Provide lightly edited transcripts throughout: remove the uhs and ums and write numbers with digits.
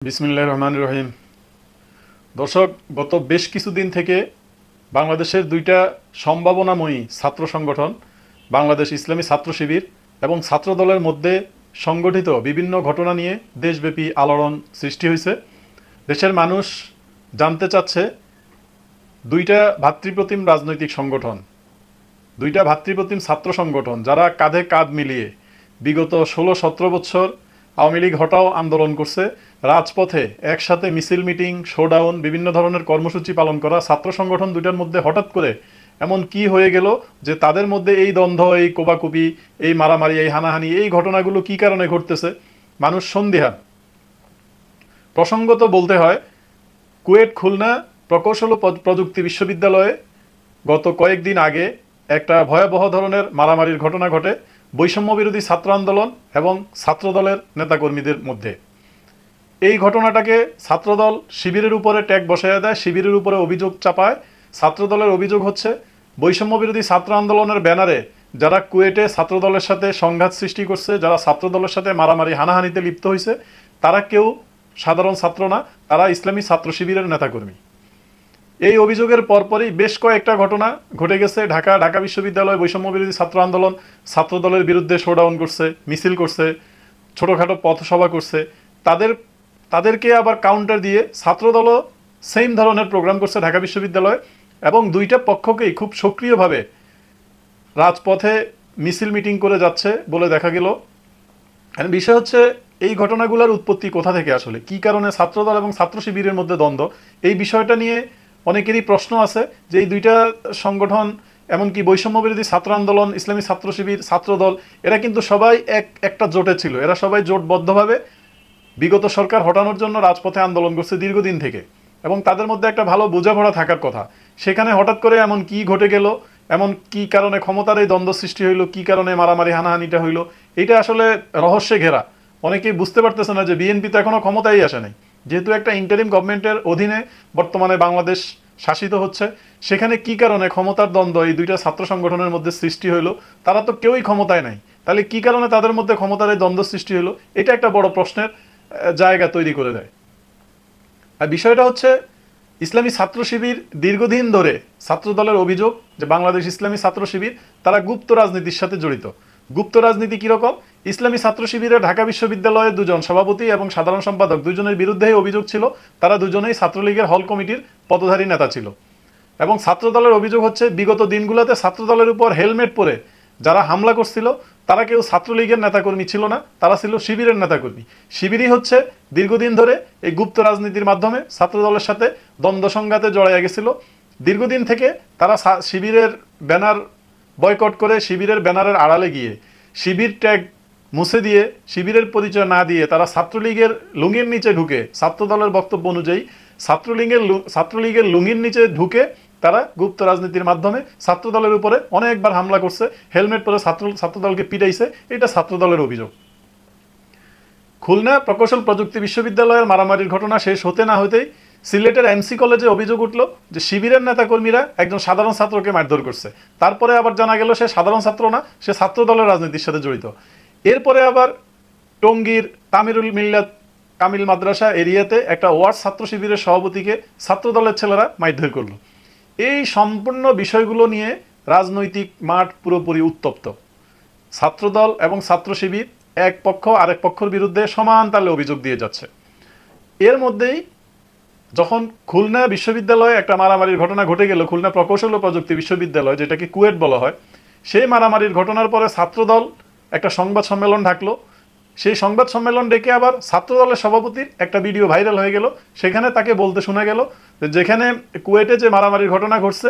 বিসমিল্লাহির রহমানির রহিম। দর্শক, গত বেশ কিছুদিন থেকে বাংলাদেশের দুইটা সম্ভাবনাময়ী ছাত্র সংগঠন, বাংলাদেশ ইসলামী ছাত্র শিবির এবং ছাত্রদলের মধ্যে সংগঠিত বিভিন্ন ঘটনা নিয়ে দেশব্যাপী আলোড়ন সৃষ্টি হয়েছে। দেশের মানুষ জানতে চাচ্ছে দুইটা ভাতৃপ্রতিম রাজনৈতিক সংগঠন, দুইটা ভাতৃপ্রতিম ছাত্র সংগঠন যারা কাঁধে কাঁধ মিলিয়ে বিগত 16-17 বছর আওয়ামী লীগ হটাও আন্দোলন করছে, রাজপথে একসাথে মিছিল, মিটিং, শোডাউন, বিভিন্ন ধরনের কর্মসূচি পালন করা ছাত্র সংগঠন দুইটার মধ্যে হঠাৎ করে এমন কি হয়ে গেল যে তাদের মধ্যে এই দ্বন্দ্ব, এই কোপাকুপি, এই মারামারি, এই হানাহানি, এই ঘটনাগুলো কি কারণে ঘটতেছে মানুষ সন্দিহান। প্রসঙ্গত বলতে হয়, কুয়েট খুলনা প্রকৌশল ও প্রযুক্তি বিশ্ববিদ্যালয়ে গত কয়েকদিন আগে একটা ভয়াবহ ধরনের মারামারির ঘটনা ঘটে বৈষম্য বিরোধী ছাত্র আন্দোলন এবং ছাত্রদলের নেতাকর্মীদের মধ্যে। এই ঘটনাটাকে ছাত্রদল শিবিরের উপরে ট্যাগ বসাইয়া দেয়, শিবিরের উপরে অভিযোগ চাপায়। ছাত্রদলের অভিযোগ হচ্ছে বৈষম্য বিরোধী ছাত্র আন্দোলনের ব্যানারে যারা কুয়েটে ছাত্রদলের সাথে সংঘাত সৃষ্টি করছে, যারা ছাত্রদলের সাথে মারামারি হানাহানিতে লিপ্ত হয়েছে, তারা কেউ সাধারণ ছাত্র না, তারা ইসলামী ছাত্র শিবিরের নেতাকর্মী। এই অভিযোগের পরপরই বেশ কয়েকটা ঘটনা ঘটে গেছে। ঢাকা বিশ্ববিদ্যালয় বৈষম্য বিরোধী ছাত্র আন্দোলন ছাত্রদলের বিরুদ্ধে শোডাউন করছে, মিছিল করছে, ছোটোখাটো পথসভা করছে। তাদেরকে আবার কাউন্টার দিয়ে ছাত্রদলও সেম ধরনের প্রোগ্রাম করছে ঢাকা বিশ্ববিদ্যালয়ে, এবং দুইটা পক্ষকেই খুব সক্রিয়ভাবে রাজপথে মিছিল মিটিং করে যাচ্ছে বলে দেখা গেল। বিষয় হচ্ছে, এই ঘটনাগুলোর উৎপত্তি কোথা থেকে, আসলে কি কারণে ছাত্রদল এবং ছাত্র শিবিরের মধ্যে দ্বন্দ্ব, এই বিষয়টা নিয়ে অনেকেরই প্রশ্ন আছে যে এই দুইটা সংগঠন, এমনকি বৈষম্য বিরোধী ছাত্র আন্দোলন, ইসলামী ছাত্র শিবির, ছাত্রদল, এরা কিন্তু সবাই একটা জোটে ছিল। এরা সবাই জোটবদ্ধভাবে বিগত সরকার হটানোর জন্য রাজপথে আন্দোলন করছে দীর্ঘদিন থেকে, এবং তাদের মধ্যে একটা ভালো বোঝাপড়া থাকার কথা। সেখানে হঠাৎ করে এমন কি ঘটে গেল, এমন কি কারণে ক্ষমতার এই দ্বন্দ্ব সৃষ্টি হইলো, কি কারণে মারামারি হানাহানিটা হইলো, এটা আসলে রহস্যে ঘেরা। অনেকেই বুঝতে পারতেছে না যে বিএনপি তো এখনো ক্ষমতায় আসে নাই, যেহেতু একটা ইন্টারিম গভর্নমেন্টের অধীনে বর্তমানে বাংলাদেশ শাসিত হচ্ছে, সেখানে কি কারণে ক্ষমতার দ্বন্দ্ব এই দুইটা ছাত্র সংগঠনের মধ্যে সৃষ্টি হইলো। তারা তো কেউই ক্ষমতায় নাই, তাহলে কি কারণে তাদের মধ্যে ক্ষমতার এই দ্বন্দ্ব সৃষ্টি হলো, এটা একটা বড় প্রশ্নের জায়গা তৈরি করে দেয়। আর বিষয়টা হচ্ছে, ইসলামী ছাত্র শিবির দীর্ঘদিন ধরে, ছাত্রদলের অভিযোগ যে বাংলাদেশ ইসলামী ছাত্র শিবির তারা গুপ্ত রাজনীতির সাথে জড়িত। গুপ্ত রাজনীতি কিরকম? ইসলামী ছাত্র শিবিরের ঢাকা বিশ্ববিদ্যালয়ের দুজন সভাপতি এবং সাধারণ সম্পাদক দুজনের বিরুদ্ধেই অভিযোগ ছিল, তারা দুজনেই ছাত্রলীগের হল কমিটির পদধারী নেতা ছিল। এবং ছাত্রদলের অভিযোগ হচ্ছে, বিগত দিনগুলোতে ছাত্রদলের উপর হেলমেট পরে যারা হামলা করছিল তারা কেউ ছাত্রলীগের নেতাকর্মী ছিল না, তারা ছিল শিবিরের নেতাকর্মী। শিবিরই হচ্ছে দীর্ঘদিন ধরে এই গুপ্ত রাজনীতির মাধ্যমে ছাত্রদলের সাথে দ্বন্দ্ব সংঘাতে জড়াইয়া গেছিল। দীর্ঘদিন থেকে তারা শিবিরের ব্যানার বয়কট করে, শিবিরের ব্যানারের আড়ালে গিয়ে, শিবির ট্যাগ মুছে দিয়ে, শিবিরের পরিচয় না দিয়ে তারা ছাত্রলীগের লুঙ্গির নিচে ঢুকে, ছাত্রদলের বক্তব্য অনুযায়ী ছাত্রলীগের লুঙ্গির নিচে ঢুকে তারা গুপ্ত রাজনীতির মাধ্যমে ছাত্রদলের উপরে অনেকবার হামলা করছে, হেলমেট পরে ছাত্রদলকে পিটাইছে। এটা ছাত্রদলের অভিযোগ। খুলনা প্রকৌশল প্রযুক্তি বিশ্ববিদ্যালয়ের মারামারির ঘটনা শেষ হতে না হতেই সিলেটের এমসি কলেজে অভিযোগ উঠল যে শিবিরের নেতাকর্মীরা একজন সাধারণ ছাত্রকে মারধর করছে। তারপরে আবার জানা গেল সে সাধারণ ছাত্র না, সে ছাত্রদলের রাজনীতির সাথে জড়িত। এরপরে আবার টঙ্গীর তামিরুল মিল্লাত কামিল মাদ্রাসা এরিয়াতে একটা ওয়ার্ড ছাত্র শিবিরের সভাপতিকে ছাত্রদলের ছেলেরা মারধর করলো। এই সম্পূর্ণ বিষয়গুলো নিয়ে রাজনৈতিক মাঠ পুরোপুরি উত্তপ্ত। ছাত্রদল এবং ছাত্র শিবির এক পক্ষ আরেক পক্ষের বিরুদ্ধে সমান তালে অভিযোগ দিয়ে যাচ্ছে। এর মধ্যেই যখন খুলনা বিশ্ববিদ্যালয়ে একটা মারামারির ঘটনা ঘটে গেল, খুলনা প্রকৌশল ও প্রযুক্তি বিশ্ববিদ্যালয়, যেটাকে কুয়েট বলা হয়, সেই মারামারির ঘটনার পরে ছাত্রদল একটা সংবাদ সম্মেলন ডাকলো। সেই সংবাদ সম্মেলন ডেকে আবার ছাত্রদলের সভাপতির একটা ভিডিও ভাইরাল হয়ে গেল। সেখানে তাকে বলতে শোনা গেল যে যেখানে কুয়েটে যে মারামারির ঘটনা ঘটছে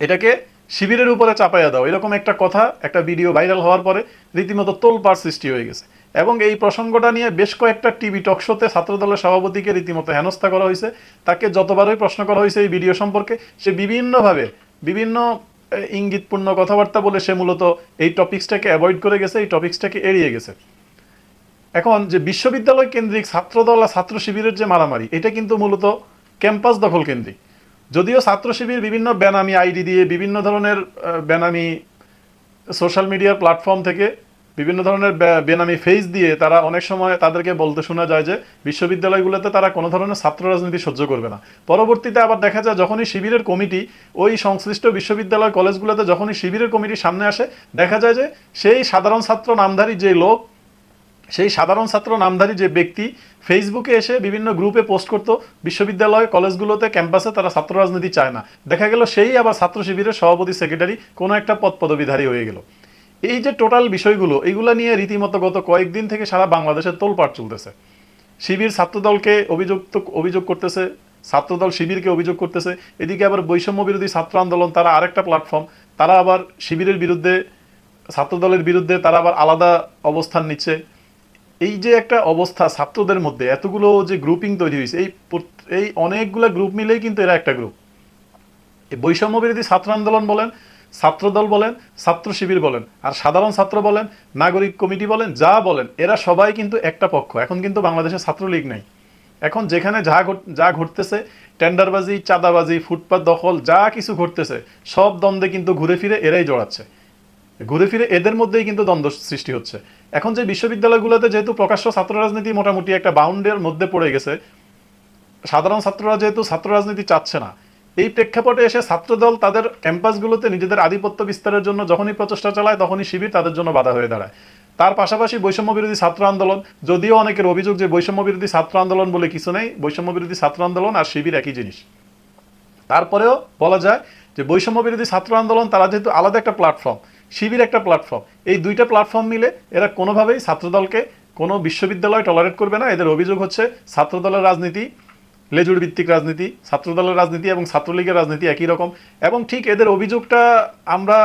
এটাকে শিবিরের উপরে চাপাইয়া দাও, এরকম একটা কথা, একটা ভিডিও ভাইরাল হওয়ার পরে রীতিমতো তোলপাড় সৃষ্টি হয়ে গেছে। এবং এই প্রসঙ্গটা নিয়ে বেশ কয়েকটা টিভি টকশোতে ছাত্রদলের সভাপতিকে রীতিমতো হেনস্থা করা হয়েছে। তাকে যতবারই প্রশ্ন করা হয়েছে এই ভিডিও সম্পর্কে, সে বিভিন্নভাবে বিভিন্ন ইঙ্গিতপূর্ণ কথাবার্তা বলে সে মূলত এই টপিক্সটাকে অ্যাভয়েড করে গেছে, এই টপিক্সটাকে এড়িয়ে গেছে। এখন যে বিশ্ববিদ্যালয় কেন্দ্রিক ছাত্রদল আর ছাত্র শিবিরের যে মারামারি, এটা কিন্তু মূলত ক্যাম্পাস দখল কেন্দ্রিক। যদিও ছাত্র শিবির বিভিন্ন বেনামি আইডি দিয়ে, বিভিন্ন ধরনের বেনামি সোশ্যাল মিডিয়ার প্ল্যাটফর্ম থেকে বিভিন্ন ধরনের বেনামি ফেস দিয়ে তারা অনেক সময় তাদেরকে বলতে শোনা যায় যে বিশ্ববিদ্যালয়গুলোতে তারা কোনো ধরনের ছাত্র রাজনীতি সহ্য করবে না। পরবর্তীতে আবার দেখা যায় যখনই শিবিরের কমিটি ওই সংশ্লিষ্ট বিশ্ববিদ্যালয় কলেজগুলোতে যখনই শিবিরের কমিটির সামনে আসে, দেখা যায় যে সেই সাধারণ ছাত্র নামধারী যে লোক, সেই সাধারণ ছাত্র নামধারী যে ব্যক্তি ফেসবুকে এসে বিভিন্ন গ্রুপে পোস্ট করতো বিশ্ববিদ্যালয় কলেজগুলোতে ক্যাম্পাসে তারা ছাত্র রাজনীতি চায় না, দেখা গেল সেই আবার ছাত্র শিবিরের সভাপতি সেক্রেটারি কোনো একটা পদ পদবিধারী হয়ে গেল। এই যে টোটাল বিষয়গুলো, এইগুলো নিয়ে রীতিমতো গত কয়েকদিন থেকে সারা বাংলাদেশে তোলপাড় চলতেছে। শিবির ছাত্রদলকে অভিযোগ করতেছে, ছাত্রদল শিবিরকে অভিযোগ করতেছে। এদিকে আবার বৈষম্য বিরোধী ছাত্র আন্দোলন, তারা আরেকটা প্ল্যাটফর্ম, তারা আবার শিবিরের বিরুদ্ধে, ছাত্রদলের বিরুদ্ধে তারা আবার আলাদা অবস্থান নিচ্ছে। এই যে একটা অবস্থা ছাত্রদের মধ্যে এতগুলো যে গ্রুপিং তৈরি হয়েছে, এই অনেকগুলো গ্রুপ মিলেই কিন্তু এরা একটা গ্রুপ। এই বৈষম্য বিরোধী ছাত্র আন্দোলন বলেন, ছাত্রদল বলেন, ছাত্র শিবির বলেন, আর সাধারণ ছাত্র বলেন, নাগরিক কমিটি বলেন, যা বলেন, এরা সবাই কিন্তু একটা পক্ষ। এখন কিন্তু বাংলাদেশে ছাত্রলীগ নাই। এখন যেখানে যা ঘটতেছে, টেন্ডারবাজি, চাঁদাবাজি, ফুটপাত দখল, যা কিছু ঘটতেছে, সব দ্বন্দ্বে কিন্তু ঘুরে ফিরে এরাই জড়াচ্ছে, ঘুরে ফিরে এদের মধ্যেই কিন্তু দ্বন্দ্ব সৃষ্টি হচ্ছে। এখন যে বিশ্ববিদ্যালয়গুলোতে যেহেতু প্রকাশ্য ছাত্র রাজনীতি মোটামুটি একটা বাউন্ডের মধ্যে পড়ে গেছে, সাধারণ ছাত্ররা যেহেতু ছাত্র রাজনীতি চাচ্ছে না, এই প্রেক্ষাপটে এসে ছাত্রদল তাদের ক্যাম্পাসগুলোতে নিজেদের আধিপত্য বিস্তারের জন্য যখনই প্রচেষ্টা চালায়, তখনই শিবির তাদের জন্য বাধা হয়ে দাঁড়ায়। তার পাশাপাশি বৈষম্য বিরোধী ছাত্র আন্দোলন, যদিও অনেকের অভিযোগ যে বৈষম্য বিরোধী ছাত্র আন্দোলন বলে কিছু নেই, বৈষম্য বিরোধী ছাত্র আন্দোলন আর শিবির একই জিনিস, তারপরেও বলা যায় যে বৈষম্য বিরোধী ছাত্র আন্দোলন তারা যেহেতু আলাদা একটা প্ল্যাটফর্ম, শিবির একটা প্ল্যাটফর্ম, এই দুইটা প্ল্যাটফর্ম মিলে এরা কোনোভাবেই ছাত্রদলকে কোনো বিশ্ববিদ্যালয় টলারেট করবে না। এদের অভিযোগ হচ্ছে ছাত্রদলের রাজনীতি লেজুড় ভিত্তিক রাজনীতি, ছাত্রদলের রাজনীতি এবং ছাত্রলীগের রাজনীতি একই রকম। এবং ঠিক এদের অভিযোগটা, আমরা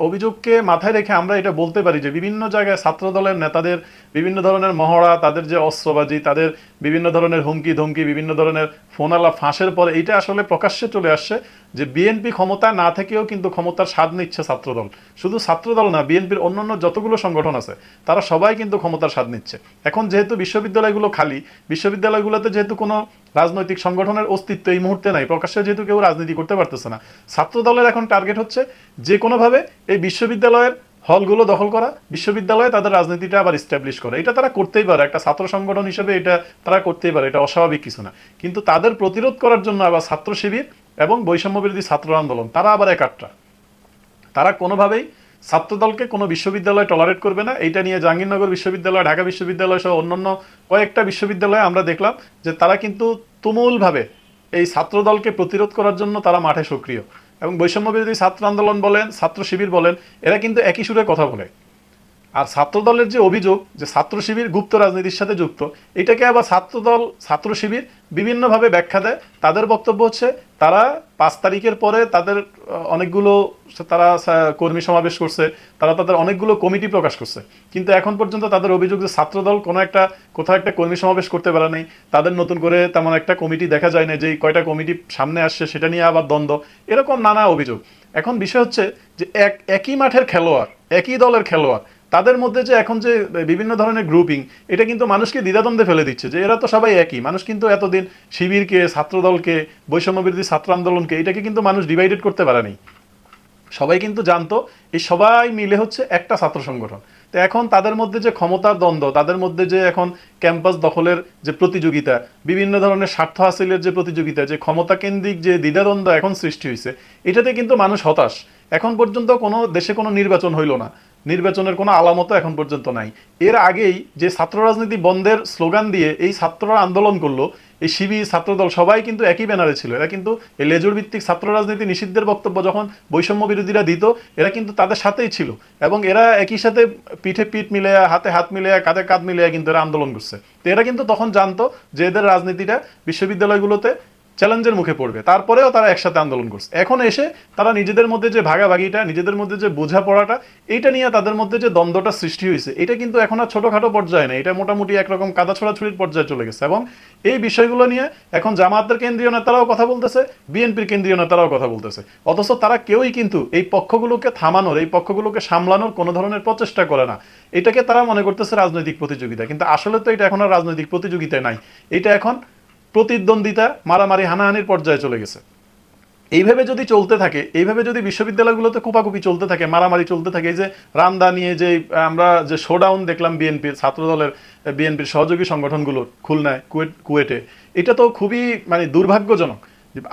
অভিযোগকে মাথায় রেখে আমরা এটা বলতে পারি যে বিভিন্ন জায়গায় ছাত্রদলের নেতাদের বিভিন্ন ধরনের মহড়া, তাদের যে অস্ত্রবাজি, তাদের বিভিন্ন ধরনের হুমকি ধমকি, বিভিন্ন ধরনের ফোনালা ফাঁসের পরে এইটা আসলে প্রকাশ্যে চলে আসছে যে বিএনপি ক্ষমতা না থেকেও কিন্তু ক্ষমতার স্বাদ নিচ্ছে ছাত্রদল। শুধু ছাত্রদল না, বিএনপির অন্যান্য যতগুলো সংগঠন আছে তারা সবাই কিন্তু ক্ষমতার স্বাদ নিচ্ছে। এখন যেহেতু বিশ্ববিদ্যালয়গুলো খালি, বিশ্ববিদ্যালয়গুলোতে যেহেতু কোনো রাজনৈতিক সংগঠনের অস্তিত্ব এই মুহূর্তে নাই, প্রকাশ্যে যেহেতু কেউ রাজনীতি করতে পারতেছে না, ছাত্রদলের এখন টার্গেট হচ্ছে যে কোনোভাবে এই বিশ্ববিদ্যালয়ের হলগুলো দখল করা, বিশ্ববিদ্যালয়ে তাদের রাজনীতিটা আবার ইস্টাবলিশ করা। এটা তারা করতেই পারে, একটা ছাত্র সংগঠন হিসেবে এটা তারা করতেই পারে, এটা অস্বাভাবিক কিছু না। কিন্তু তাদের প্রতিরোধ করার জন্য আবার ছাত্র শিবির এবং বৈষম্য বিরোধী ছাত্র আন্দোলন তারা আবার একাট্টা, তারা কোনোভাবেই ছাত্রদলকে কোনো বিশ্ববিদ্যালয় টলারেট করবে না। এইটা নিয়ে জাহাঙ্গীরনগর বিশ্ববিদ্যালয়, ঢাকা বিশ্ববিদ্যালয় সহ অন্যান্য কয়েকটা বিশ্ববিদ্যালয়ে আমরা দেখলাম যে তারা কিন্তু তুমুলভাবে এই ছাত্রদলকে প্রতিরোধ করার জন্য তারা মাঠে সক্রিয়। এবং বৈষম্য বিরোধী ছাত্র আন্দোলন বলেন, ছাত্র শিবির বলেন, এরা কিন্তু একই সুরে কথা বলে। আর ছাত্রদলের যে অভিযোগ যে ছাত্র শিবির গুপ্ত রাজনীতির সাথে যুক্ত, এটাকে আবার ছাত্রদল, ছাত্র শিবির বিভিন্নভাবে ব্যাখ্যা দেয়। তাদের বক্তব্য হচ্ছে তারা 5 তারিখের পরে তাদের অনেকগুলো তারা কর্মী সমাবেশ করছে, তারা তাদের অনেকগুলো কমিটি প্রকাশ করছে, কিন্তু এখন পর্যন্ত তাদের অভিযোগ যে ছাত্রদল কোনো একটা কোথাও একটা কর্মী সমাবেশ করতে পারে নাই, তাদের নতুন করে তেমন একটা কমিটি দেখা যায় না, যে কয়টা কমিটি সামনে আসছে সেটা নিয়ে আবার দ্বন্দ্ব, এরকম নানা অভিযোগ। এখন বিষয় হচ্ছে যে একই মাঠের খেলোয়াড়, একই দলের খেলোয়াড়, তাদের মধ্যে যে এখন যে বিভিন্ন ধরনের গ্রুপিং, এটা কিন্তু মানুষকে দ্বিধাদ্বন্দ্বে ফেলে দিচ্ছে যে এরা তো সবাই একই মানুষ। কিন্তু এতদিন শিবিরকে, ছাত্রদলকে, বৈষম্য বিরোধী ছাত্র আন্দোলনকে, এটাকে কিন্তু মানুষ ডিভাইডেড করতে পারেনি। সবাই কিন্তু জানতো এই সবাই মিলে হচ্ছে একটা ছাত্র সংগঠন। তো এখন তাদের মধ্যে যে ক্ষমতার দ্বন্দ্ব, তাদের মধ্যে যে এখন ক্যাম্পাস দখলের যে প্রতিযোগিতা, বিভিন্ন ধরনের স্বার্থ হাসিলের যে প্রতিযোগিতা, যে ক্ষমতা কেন্দ্রিক যে দ্বিধাদ্বন্দ্ব এখন সৃষ্টি হয়েছে, এটাতে কিন্তু মানুষ হতাশ। এখন পর্যন্ত কোনো দেশে কোনো নির্বাচন হইল না, নির্বাচনের কোনো আলামতও এখন পর্যন্ত নাই। এর আগেই যে ছাত্র রাজনীতি বন্ধের স্লোগান দিয়ে এই ছাত্ররা আন্দোলন করলো, এই শিবির, ছাত্রদল সবাই কিন্তু একই ব্যানারে ছিল। এরা কিন্তু এই লেজুর ভিত্তিক ছাত্র রাজনীতি নিষিদ্ধের বক্তব্য যখন বৈষম্য বিরোধীরা দিত, এরা কিন্তু তাদের সাথেই ছিল এবং এরা একই সাথে পিঠে পিঠ মিলিয়ে, হাতে হাত মিলিয়ে, কাঁধে কাঁধ মিলিয়ে কিন্তু এরা আন্দোলন করছে। তো এরা কিন্তু তখন জানতো যে এদের রাজনীতিটা বিশ্ববিদ্যালয়গুলোতে চ্যালেঞ্জের মুখে পড়বে, তারপরেও তারা একসাথে আন্দোলন করছে। এখন এসে তারা নিজেদের মধ্যে যে ভাগাভাগিটা, নিজেদের মধ্যে যে বোঝাপড়াটা, এইটা নিয়ে তাদের মধ্যে যে দ্বন্দ্বটা সৃষ্টি হয়েছে, এটা কিন্তু এখন আর ছোটখাটো পর্যায়ে নেই, এটা মোটামুটি একরকম কাদা ছোড়াছুড়ির পর্যায়ে চলে গেছে। এবং এই বিষয়গুলো নিয়ে এখন জামায়াতের কেন্দ্রীয় নেতারাও কথা বলতেছে, বিএনপির কেন্দ্রীয় নেতারাও কথা বলতেছে, অথচ তারা কেউই কিন্তু এই পক্ষগুলোকে থামানোর, এই পক্ষগুলোকে সামলানোর কোনো ধরনের প্রচেষ্টা করে না। এটাকে তারা মনে করতেছে রাজনৈতিক প্রতিযোগিতা, কিন্তু আসলে তো এটা এখন আর রাজনৈতিক প্রতিযোগিতায় নাই, এটা এখন প্রতিদ্বন্দ্বিতা, মারামারি, হানাহানির পর্যায়ে চলে গেছে। এইভাবে যদি চলতে থাকে, এইভাবে যদি বিশ্ববিদ্যালয়গুলোতে কোপাকুপি চলতে থাকে, মারামারি চলতে থাকে, এই যে রামদা নিয়ে যে আমরা যে শোডাউন দেখলাম বিএনপির ছাত্রদলের, বিএনপির সহযোগী সংগঠনগুলো খুলনায়, কুয়েটে, এটা তো খুবই মানে দুর্ভাগ্যজনক।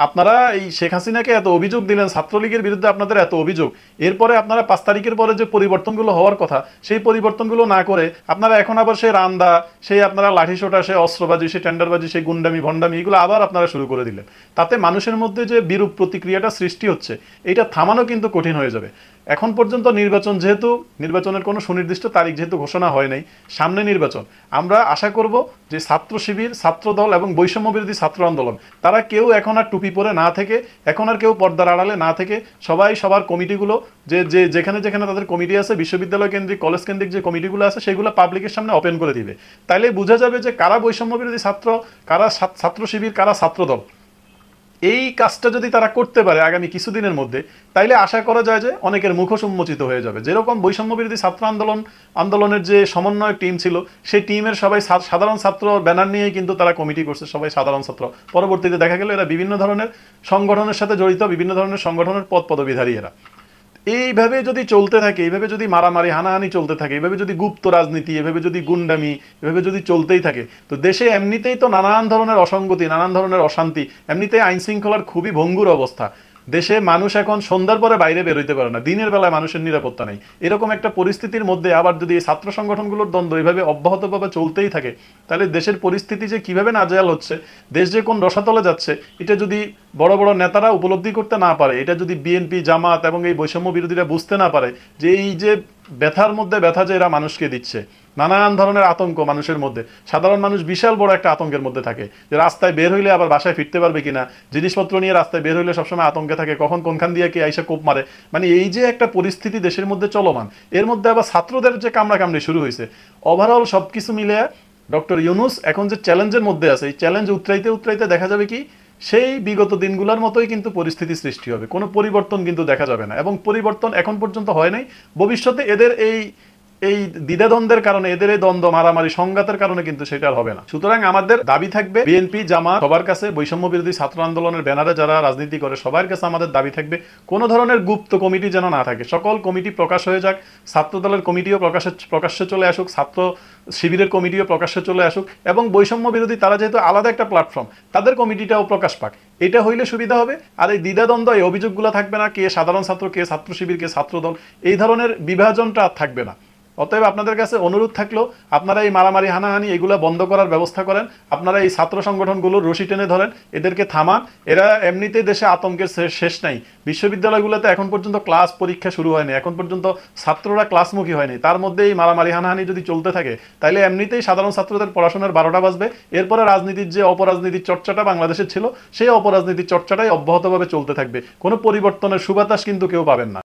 আপনারা এই শেখ হাসিনাকে এত অভিযোগ দিলেন, ছাত্রলীগের বিরুদ্ধে আপনাদের এত অভিযোগ, এরপরে আপনারা 5 তারিখের পরে যে পরিবর্তনগুলো হওয়ার কথা সেই পরিবর্তনগুলো না করে আপনারা এখন আবার সেই রান্দা, সেই আপনারা লাঠিসোঁটা, সেই অস্ত্রবাজি, সেই টেন্ডারবাজি, সেই গুন্ডামি ভণ্ডামি, এগুলো আবার আপনারা শুরু করে দিলেন। তাতে মানুষের মধ্যে যে বিরূপ প্রতিক্রিয়াটা সৃষ্টি হচ্ছে, এটা থামানো কিন্তু কঠিন হয়ে যাবে। এখন পর্যন্ত নির্বাচন, যেহেতু নির্বাচনের কোনো সুনির্দিষ্ট তারিখ যেহেতু ঘোষণা হয় নাই, সামনে নির্বাচন, আমরা আশা করব যে ছাত্র শিবির, ছাত্রদল এবং বৈষম্য বিরোধী ছাত্র আন্দোলন, তারা কেউ এখন আর টুপি পরে না থেকে, এখন আর কেউ পর্দার আড়ালে না থেকে, সবাই সবার কমিটিগুলো যেখানে যেখানে তাদের কমিটি আছে, বিশ্ববিদ্যালয় কেন্দ্রিক, কলেজ কেন্দ্রিক যে কমিটিগুলো আছে, সেগুলো পাবলিকের সামনে ওপেন করে দিবে। তাইলে বোঝা যাবে যে কারা বৈষম্য বিরোধী ছাত্র, কারা ছাত্র শিবির, কারা ছাত্রদল। এই কাজটা যদি তারা করতে পারে আগামী কিছুদিনের মধ্যে, তাইলে আশা করা যায় যে অনেকের মুখোশ উন্মোচিত হয়ে যাবে। যেরকম বৈষম্য বিরোধী ছাত্র আন্দোলনের যে সমন্বয় টিম ছিল, সেই টিমের সবাই সাধারণ ছাত্র ব্যানার নিয়েই কিন্তু তারা কমিটি করছে, সবাই সাধারণ ছাত্র। পরবর্তীতে দেখা গেল এরা বিভিন্ন ধরনের সংগঠনের সাথে জড়িত, বিভিন্ন ধরনের সংগঠনের পদবিধারী এরা। এইভাবে যদি চলতে থাকে, এইভাবে যদি মারামারি হানাহানি চলতে থাকে, এইভাবে যদি গুপ্ত রাজনীতি, এভাবে যদি গুন্ডামি, এভাবে যদি চলতেই থাকে, তো দেশে এমনিতেই তো নানান ধরনের অসঙ্গতি, নানান ধরনের অশান্তি, এমনিতেই আইন শৃঙ্খলার খুবই ভঙ্গুর অবস্থা। দেশে মানুষ এখন সন্ধ্যার পরে বাইরে বেরোইতে পারে না, দিনের বেলায় মানুষের নিরাপত্তা নেই। এরকম একটা পরিস্থিতির মধ্যে আবার যদি এই ছাত্র সংগঠনগুলোর দ্বন্দ্ব এইভাবে অব্যাহতভাবে চলতেই থাকে, তাহলে দেশের পরিস্থিতি যে কিভাবে নাজেহাল হচ্ছে, দেশ যে কোন রসাতলে যাচ্ছে, এটা যদি বড় বড় নেতারা উপলব্ধি করতে না পারে, এটা যদি বিএনপি, জামাত এবং এই বৈষম্য বিরোধীরা বুঝতে না পারে যে এই যে ব্যথার মধ্যে ব্যথা যে এরা মানুষকে দিচ্ছে, নানান ধরনের আতঙ্ক মানুষের মধ্যে, সাধারণ মানুষ বিশাল বড় একটা আতঙ্কের মধ্যে থাকে, যে রাস্তায় বের হইলে আবার বাসায় ফিরতে পারবে কিনা, জিনিসপত্র নিয়ে রাস্তায় বের হইলে সবসময় আতঙ্কে থাকে, কখন কোনখান দিয়ে কে আইসা কোপ মারে। মানে এই যে একটা পরিস্থিতি দেশের মধ্যে চলমান, এর মধ্যে আবার ছাত্রদের যে কামড়াকামড়ি শুরু হয়েছে, ওভারঅল সবকিছু মিলে ডক্টর ইউনূস এখন যে চ্যালেঞ্জের মধ্যে আছে, এই চ্যালেঞ্জ উতরাইতে উতরাইতে দেখা যাবে কি সেই বিগত দিনগুলোর মতোই কিন্তু পরিস্থিতি সৃষ্টি হবে, কোনো পরিবর্তন কিন্তু দেখা যাবে না। এবং পরিবর্তন এখন পর্যন্ত হয় নাই, ভবিষ্যতে এদের এই এই দ্বিধাদ্বন্দ্বের কারণে, এদের এই দ্বন্দ্ব, মারামারি, সংঘাতের কারণে কিন্তু সেটা আর হবে না। সুতরাং আমাদের দাবি থাকবে, বিএনপি, জামাত সবার কাছে, বৈষম্য বিরোধী ছাত্র আন্দোলনের ব্যানারে যারা রাজনীতি করে সবার কাছে আমাদের দাবি থাকবে, কোনো ধরনের গুপ্ত কমিটি যেন না থাকে, সকল কমিটি প্রকাশ হয়ে যাক, ছাত্রদলের কমিটিও প্রকাশ্যে চলে আসুক, ছাত্র শিবিরের কমিটিও প্রকাশ্যে চলে আসুক, এবং বৈষম্য বিরোধী তারা যেহেতু আলাদা একটা প্ল্যাটফর্ম, তাদের কমিটিটাও প্রকাশ পাক। এটা হইলে সুবিধা হবে। আর এই দ্বিধাদ্বন্দ্ব, এই অভিযোগগুলো থাকবে না, কে সাধারণ ছাত্র, কে ছাত্র শিবির, কে ছাত্রদল, এই ধরনের বিভাজনটা আর থাকবে না। অতএব আপনাদের কাছে অনুরোধ থাকলো, আপনারা এই মারামারি হানাহানি এগুলো বন্ধ করার ব্যবস্থা করেন, আপনারা এই ছাত্র সংগঠনগুলোর রশি টেনে ধরেন, এদেরকে থামান। এরা এমনিতেই দেশে আতঙ্কের শেষ নাই। বিশ্ববিদ্যালয়গুলোতে এখন পর্যন্ত ক্লাস পরীক্ষা শুরু হয়নি, এখন পর্যন্ত ছাত্ররা ক্লাসমুখী হয়নি, তার মধ্যে এই মারামারি হানাহানি যদি চলতে থাকে, তাহলে এমনিতেই সাধারণ ছাত্রদের পড়াশোনার 12টা বাজবে। এরপরে রাজনীতির যে অপরাজনীতির চর্চাটা বাংলাদেশে ছিল, সেই অপরাজনীতির চর্চাটাই অব্যাহতভাবে চলতে থাকবে। কোনো পরিবর্তনের সুবাতাস কিন্তু কেউ পাবেন না।